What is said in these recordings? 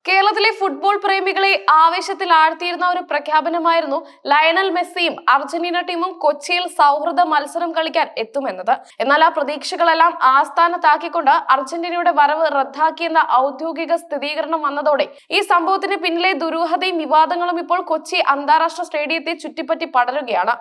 കേരളത്തിലെ ഫുട്ബോൾ പ്രേമികളെ ആവേശത്തിൽ ആഴ്ത്തിയിരുന്ന ഒരു പ്രഖ്യാപനമായിരുന്നു ലയണൽ മെസ്സിയും അർജന്റീന ടീമും കൊച്ചിയിൽ സൗഹൃദ മത്സരം കളിക്കാൻ എത്തുമെന്നത്. എന്നാൽ ആ പ്രതീക്ഷകളെല്ലാം ആസ്ഥാനത്താക്കിക്കൊണ്ട് അർജന്റീനയുടെ വരവ് റദ്ദാക്കിയെന്ന ഔദ്യോഗിക സ്ഥിരീകരണം വന്നതോടെ ഈ സംഭവത്തിന് പിന്നിലെ ദുരൂഹതയും വിവാദങ്ങളും ഇപ്പോൾ കൊച്ചി അന്താരാഷ്ട്ര സ്റ്റേഡിയത്തെ ചുറ്റിപ്പറ്റി പടരുകയാണ്.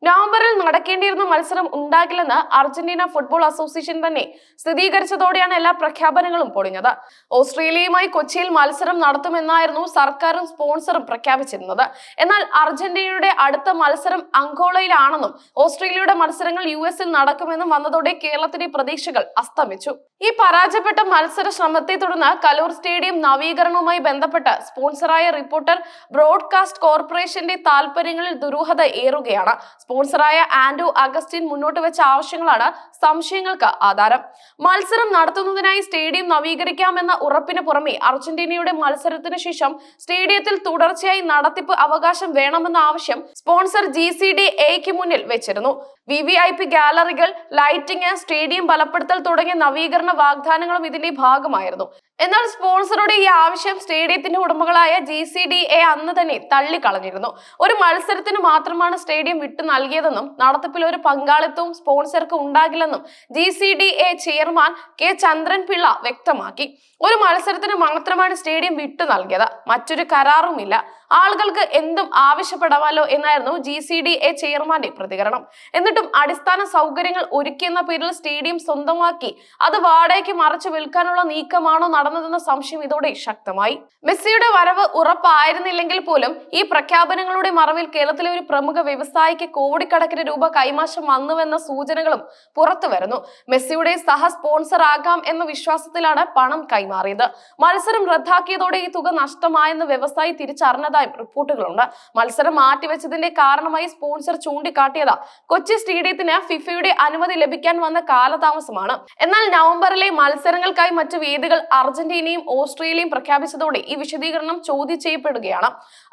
നവംബറിൽ നടക്കേണ്ടിയിരുന്ന മത്സരം ഉണ്ടാകില്ലെന്ന് അർജന്റീന ഫുട്ബോൾ അസോസിയേഷൻ തന്നെ സ്ഥിരീകരിച്ചതോടെയാണ് എല്ലാ പ്രഖ്യാപനങ്ങളും പൊളിഞ്ഞത്. ഓസ്ട്രേലിയയുമായി കൊച്ചിയിൽ മത്സരം നടത്തുമെന്നായിരുന്നു സർക്കാരും സ്പോൺസറും പ്രഖ്യാപിച്ചിരുന്നത്. എന്നാൽ അർജന്റീനയുടെ അടുത്ത മത്സരം അങ്കോളയിലാണെന്നും ഓസ്ട്രേലിയയുടെ മത്സരങ്ങൾ US-ൽ നടക്കുമെന്നും വന്നതോടെ കേരളത്തിന്റെ പ്രതീക്ഷകൾ അസ്തമിച്ചു. ഈ പരാജയപ്പെട്ട മത്സര ശ്രമത്തെ തുടർന്ന് കലൂർ സ്റ്റേഡിയം നവീകരണവുമായി ബന്ധപ്പെട്ട് സ്പോൺസറായ റിപ്പോർട്ടർ ബ്രോഡ്കാസ്റ്റ് കോർപ്പറേഷന്റെ താൽപര്യങ്ങളിൽ ദുരൂഹത ഏറുകയാണ്. സ്പോൺസറായ ആൻഡ്രൂ അഗസ്റ്റിൻ മുന്നോട്ട് വെച്ച ആവശ്യങ്ങളാണ് സംശയങ്ങൾക്ക് ആധാരം. മത്സരം നടത്തുന്നതിനായി സ്റ്റേഡിയം നവീകരിക്കാമെന്ന ഉറപ്പിന് പുറമെ അർജന്റീനയുടെ മത്സരത്തിന് ശേഷം സ്റ്റേഡിയത്തിൽ തുടർച്ചയായി നടത്തിപ്പ് അവകാശം വേണമെന്ന ആവശ്യം സ്പോൺസർ GCDAയ്ക്ക് മുന്നിൽ വെച്ചിരുന്നു. VVIP ഗാലറികൾ, ലൈറ്റിംഗ്, സ്റ്റേഡിയം ബലപ്പെടുത്തൽ തുടങ്ങിയ നവീകരണ വാഗ്ദാനങ്ങളും ഇതിന്റെ ഭാഗമായിരുന്നു. എന്നാൽ സ്പോൺസറുടെ ഈ ആവശ്യം സ്റ്റേഡിയത്തിന്റെ ഉടമകളായ GCDA അന്ന് തന്നെ തള്ളിക്കളഞ്ഞിരുന്നു. ഒരു മത്സരത്തിന് മാത്രമാണ് സ്റ്റേഡിയം വിട്ടു നൽകിയതെന്നും നടത്തിപ്പിൽ ഒരു പങ്കാളിത്തവും സ്പോൺസർക്ക് ഉണ്ടാകില്ലെന്നും GCDA ചെയർമാൻ K ചന്ദ്രൻ പിള്ള വ്യക്തമാക്കി. ഒരു മത്സരത്തിന് മാത്രമാണ് സ്റ്റേഡിയം വിട്ടു നൽകിയത്, മറ്റൊരു കരാറുമില്ല. ആളുകൾക്ക് എന്തും ആവശ്യപ്പെടാമല്ലോ എന്നായിരുന്നു GCDA ചെയർമാന്റെ പ്രതികരണം. എന്നിട്ടും അടിസ്ഥാന സൗകര്യങ്ങൾ ഒരുക്കിയെന്ന പേരിൽ സ്റ്റേഡിയം സ്വന്തമാക്കി അത് വാടകയ്ക്ക് മറച്ചു വിൽക്കാനുള്ള നീക്കമാണോ നടന്നതെന്ന സംശയം ഇതോടെ ശക്തമായി. മെസ്സിയുടെ വരവ് ഉറപ്പായിരുന്നില്ലെങ്കിൽ പോലും ഈ പ്രഖ്യാപനങ്ങളുടെ മറവിൽ കേരളത്തിലെ ഒരു പ്രമുഖ വ്യവസായിക്ക് കോടിക്കണക്കിന് രൂപ കൈമാറ്റം വന്നുവെന്ന സൂചനകളും പുറത്തു വരുന്നു. മെസ്സിയുടെ സഹ സ്പോൺസർ ആകാം എന്ന വിശ്വാസത്തിലാണ് പണം കൈമാറിയത്. മത്സരം റദ്ദാക്കിയതോടെ ഈ തുക നഷ്ടമായെന്ന് വ്യവസായി തിരിച്ചറിഞ്ഞതായും റിപ്പോർട്ടുകളുണ്ട്. മത്സരം മാറ്റിവെച്ചതിന്റെ കാരണമായി സ്പോൺസർ ചൂണ്ടിക്കാട്ടിയത് കൊച്ചി സ്റ്റേഡിയത്തിന് ഫിഫയുടെ അനുമതി ലഭിക്കാൻ വന്ന കാലതാമസമാണ്. എന്നാൽ നവംബറിലെ മത്സരങ്ങൾക്കായി മറ്റു വേദികൾ അർജന്റീനയും ഓസ്ട്രേലിയയും പ്രഖ്യാപിച്ചതോടെ ഈ വിശദീകരണം ചോദ്യം ചെയ്യപ്പെടുകയാണ്.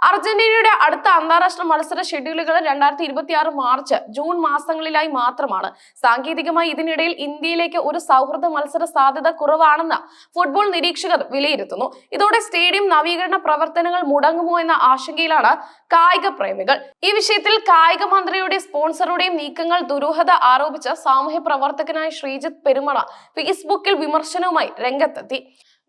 അർജന്റീനയുടെ അടുത്ത അന്താരാഷ്ട്ര മത്സര ഷെഡ്യൂളുകൾ 2026 മാർച്ച്, ജൂൺ മാസങ്ങളിലായി മാത്രമാണ്. സാങ്കേതികമായി ഇതിനിടയിൽ ഇന്ത്യയിലേക്ക് ഒരു സൗഹൃദ മത്സര സാധ്യത കുറവാണെന്ന് ഫുട്ബോൾ നിരീക്ഷകർ വിലയിരുത്തുന്നു. ഇതോടെ സ്റ്റേഡിയം നവീകരണ പ്രവർത്തനങ്ങൾ മുടങ്ങുമോ എന്ന ആശങ്കയിലാണ് കായിക പ്രേമികൾ. ഈ വിഷയത്തിൽ കായിക മന്ത്രിയുടെ സ്പോൺസറുടെയും നീക്കങ്ങൾ ദുരൂഹത ആരോപിച്ച് സാമൂഹ്യ പ്രവർത്തകനായ ശ്രീജിത്ത് പെരുമള ഫേസ്ബുക്കിൽ വിമർശനവുമായി രംഗത്തെത്തി.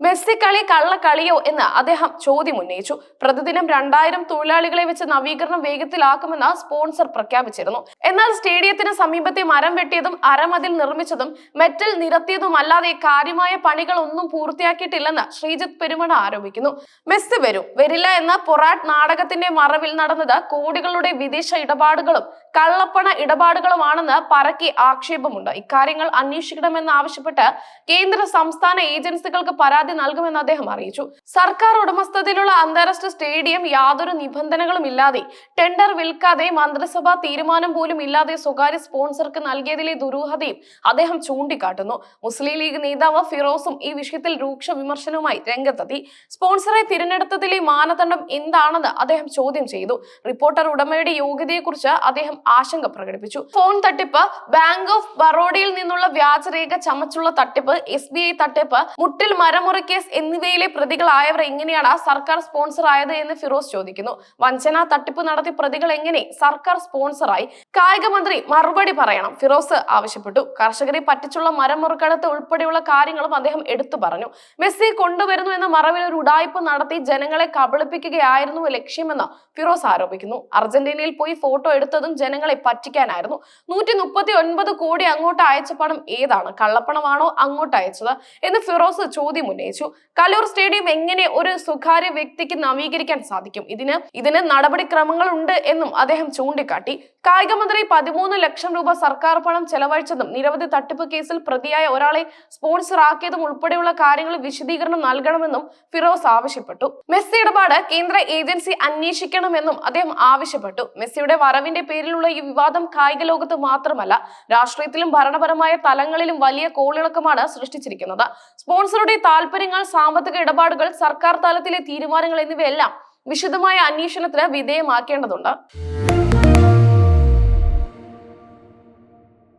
മെസ്സി കളി കള്ളക്കളിയോ എന്ന് അദ്ദേഹം ചോദ്യം ഉന്നയിച്ചു. പ്രതിദിനം 2000 തൊഴിലാളികളെ വെച്ച് നവീകരണം വേഗത്തിലാക്കുമെന്ന് സ്പോൺസർ പ്രഖ്യാപിച്ചിരുന്നു. എന്നാൽ സ്റ്റേഡിയത്തിന് സമീപത്തെ മരം വെട്ടിയതും അരമതിൽ നിർമ്മിച്ചതും മെറ്റൽ നിരത്തിയതുമല്ലാതെ കാര്യമായ പണികൾ ഒന്നും പൂർത്തിയാക്കിയിട്ടില്ലെന്ന് ശ്രീജിത്ത് പെരുമണ ആരോപിക്കുന്നു. മെസ്സി വരും വരില്ല എന്ന പൊറാട്ട് നാടകത്തിന്റെ മറവിൽ നടന്നത് കോടികളുടെ വിദേശ ഇടപാടുകളും കള്ളപ്പണ ഇടപാടുകളുമാണെന്ന് പരക്കെ ആക്ഷേപമുണ്ട്. ഇക്കാര്യങ്ങൾ അന്വേഷിക്കണമെന്ന് ആവശ്യപ്പെട്ട് കേന്ദ്ര സംസ്ഥാന ഏജൻസികൾക്ക് പരാതി നൽകുമെന്ന് അദ്ദേഹം അറിയിച്ചു. സർക്കാർ ഉടമസ്ഥതയിലുള്ള അന്താരാഷ്ട്ര സ്റ്റേഡിയം യാതൊരു നിബന്ധനകളും ഇല്ലാതെ, ടെൻഡർ വിൽക്കാതെ, മന്ത്രിസഭാ തീരുമാനം പോലും ഇല്ലാതെ സ്വകാര്യ സ്പോൺസർക്ക് നൽകിയതിലെ ദുരൂഹതയും അദ്ദേഹം ചൂണ്ടിക്കാട്ടുന്നു. മുസ്ലിം ലീഗ് നേതാവ് ഫിറോസും ഈ വിഷയത്തിൽ രൂക്ഷ വിമർശനവുമായി രംഗത്തെത്തി. സ്പോൺസറെ തിരഞ്ഞെടുത്തതിലെ മാനദണ്ഡം എന്താണെന്ന് അദ്ദേഹം ചോദ്യം ചെയ്തു. റിപ്പോർട്ടർ ഉടമയുടെ യോഗ്യതയെക്കുറിച്ച് അദ്ദേഹം ആശങ്ക പ്രകടിപ്പിച്ചു. ഫോൺ തട്ടിപ്പ്, ബാങ്ക് ഓഫ് ബറോഡയിൽ നിന്നുള്ള വ്യാജരേഖ ചമച്ചുള്ള തട്ടിപ്പ്, SBI തട്ടിപ്പ്, മുട്ടിൽ മരമുറി കേസ് എന്നിവയിലെ പ്രതികളായവർ എങ്ങനെയാണ് സർക്കാർ സ്പോൺസർ ആയത് എന്ന് ഫിറോസ് ചോദിക്കുന്നു. വഞ്ചന, തട്ടിപ്പ് നടത്തി പ്രതികൾ എങ്ങനെ സർക്കാർ സ്പോൺസറായി? കായിക മന്ത്രി മറുപടി പറയണം, ഫിറോസ് ആവശ്യപ്പെട്ടു. കർഷകരെ പറ്റിച്ചുള്ള മരം മുറിക്കടത്ത് ഉൾപ്പെടെയുള്ള കാര്യങ്ങളും അദ്ദേഹം എടുത്തു പറഞ്ഞു. മെസ്സി കൊണ്ടുവരുന്നു എന്ന മറവിൽ ഒരു ഉഡായിപ്പ് നടത്തി ജനങ്ങളെ കബളിപ്പിക്കുകയായിരുന്നു ലക്ഷ്യമെന്ന് ഫിറോസ് ആരോപിക്കുന്നു. അർജന്റീനയിൽ പോയി ഫോട്ടോ എടുത്തതും ജനങ്ങളെ പറ്റിക്കാനായിരുന്നു. 139 കോടി അങ്ങോട്ട് അയച്ച പണം ഏതാണ്? കള്ളപ്പണമാണോ അങ്ങോട്ട് അയച്ചത് എന്ന് ഫിറോസ് ചോദ്യം ഉന്നയിച്ചു. കലൂർ സ്റ്റേഡിയം എങ്ങനെ ഒരു സ്വകാര്യ വ്യക്തിക്ക് നവീകരിക്കാൻ സാധിക്കും? ഇതിന് നടപടിക്രമങ്ങൾ ഉണ്ട് എന്നും അദ്ദേഹം ചൂണ്ടിക്കാട്ടി. കായിക മന്ത്രി 13 ലക്ഷം രൂപ സർക്കാർ പണം ചെലവഴിച്ചതും നിരവധി തട്ടിപ്പ് കേസിൽ പ്രതിയായ ഒരാളെ സ്പോൺസർ ആക്കിയതും ഉൾപ്പെടെയുള്ള കാര്യങ്ങൾ വിശദീകരണം നൽകണമെന്നും ഫിറോസ് ആവശ്യപ്പെട്ടു. മെസ്സി ഇടപാട് കേന്ദ്ര ഏജൻസി അന്വേഷിക്കണമെന്നും അദ്ദേഹം ആവശ്യപ്പെട്ടു. മെസ്സിയുടെ വരവിന്റെ പേരിലുള്ള ഈ വിവാദം കായിക ലോകത്ത് മാത്രമല്ല, രാഷ്ട്രീയത്തിലും ഭരണപരമായ തലങ്ങളിലും വലിയ കോളിളക്കമാണ് സൃഷ്ടിച്ചിരിക്കുന്നത്. സ്പോൺസറുടെ താൽപര്യങ്ങൾ, സാമ്പത്തിക ഇടപാടുകൾ, സർക്കാർ തലത്തിലെ തീരുമാനങ്ങൾ എന്നിവയെല്ലാം വിശദമായ അന്വേഷണത്തിന് വിധേയമാക്കേണ്ടതുണ്ട്.